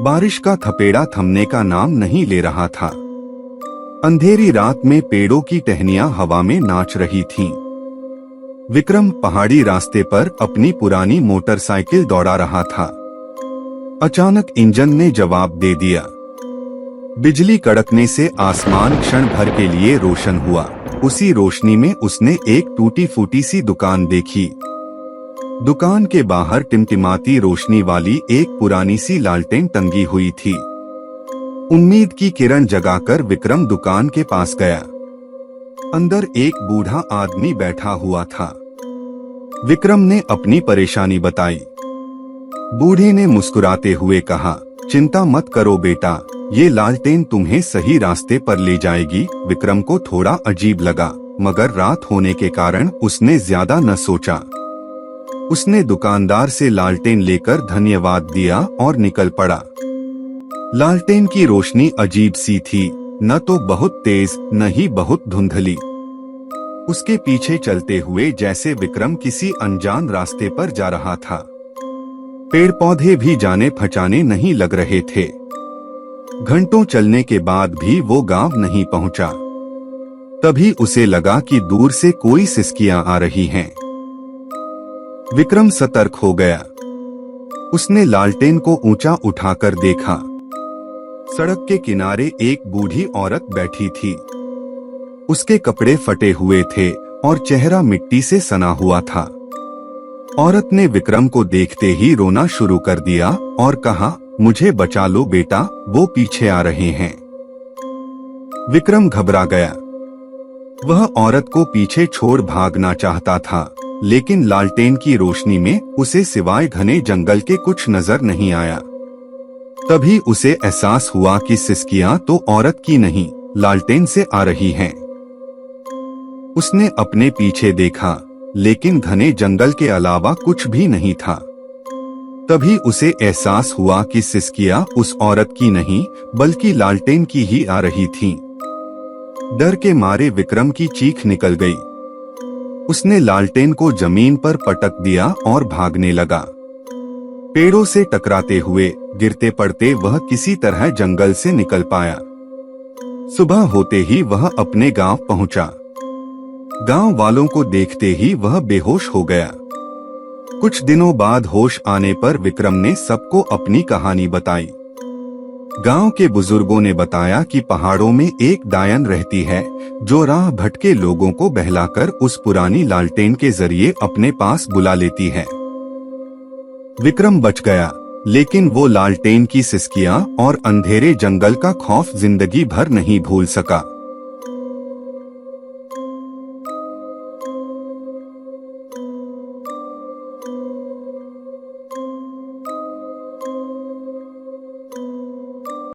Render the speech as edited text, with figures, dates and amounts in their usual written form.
बारिश का थपेड़ा थमने का नाम नहीं ले रहा था। अंधेरी रात में पेड़ों की टहनियां हवा में नाच रही थीं। विक्रम पहाड़ी रास्ते पर अपनी पुरानी मोटरसाइकिल दौड़ा रहा था। अचानक इंजन ने जवाब दे दिया। बिजली कड़कने से आसमान क्षण भर के लिए रोशन हुआ। उसी रोशनी में उसने एक टूटी फूटी सी दुकान देखी। दुकान के बाहर टिमटिमाती रोशनी वाली एक पुरानी सी लालटेन टंगी हुई थी। उम्मीद की किरण जगाकर विक्रम दुकान के पास गया। अंदर एक बूढ़ा आदमी बैठा हुआ था। विक्रम ने अपनी परेशानी बताई। बूढ़े ने मुस्कुराते हुए कहा, चिंता मत करो बेटा, ये लालटेन तुम्हें सही रास्ते पर ले जाएगी। विक्रम को थोड़ा अजीब लगा, मगर रात होने के कारण उसने ज्यादा न सोचा। उसने दुकानदार से लालटेन लेकर धन्यवाद दिया और निकल पड़ा। लालटेन की रोशनी अजीब सी थी, न तो बहुत तेज न ही बहुत धुंधली। उसके पीछे चलते हुए जैसे विक्रम किसी अनजान रास्ते पर जा रहा था। पेड़ पौधे भी जाने पहचाने नहीं लग रहे थे। घंटों चलने के बाद भी वो गांव नहीं पहुंचा। तभी उसे लगा कि दूर से कोई सिसकियां आ रही हैं। विक्रम सतर्क हो गया। उसने लालटेन को ऊंचा उठाकर देखा। सड़क के किनारे एक बूढ़ी औरत बैठी थी। उसके कपड़े फटे हुए थे और चेहरा मिट्टी से सना हुआ था। औरत ने विक्रम को देखते ही रोना शुरू कर दिया और कहा, मुझे बचा लो बेटा, वो पीछे आ रहे हैं। विक्रम घबरा गया। वह औरत को पीछे छोड़ भागना चाहता था, लेकिन लालटेन की रोशनी में उसे सिवाय घने जंगल के कुछ नजर नहीं आया। तभी उसे एहसास हुआ कि सिसकियां तो औरत की नहीं, लालटेन से आ रही हैं। उसने अपने पीछे देखा, लेकिन घने जंगल के अलावा कुछ भी नहीं था। तभी उसे एहसास हुआ कि सिसकियां उस औरत की नहीं, बल्कि लालटेन की ही आ रही थीं। डर के मारे विक्रम की चीख निकल गई। उसने लालटेन को जमीन पर पटक दिया और भागने लगा। पेड़ों से टकराते हुए, गिरते पड़ते वह किसी तरह जंगल से निकल पाया। सुबह होते ही वह अपने गांव पहुंचा। गांव वालों को देखते ही वह बेहोश हो गया। कुछ दिनों बाद होश आने पर विक्रम ने सबको अपनी कहानी बताई। गांव के बुजुर्गों ने बताया कि पहाड़ों में एक डायन रहती है, जो राह भटके लोगों को बहलाकर उस पुरानी लालटेन के जरिए अपने पास बुला लेती है। विक्रम बच गया, लेकिन वो लालटेन की सिसकियां और अंधेरे जंगल का खौफ जिंदगी भर नहीं भूल सका।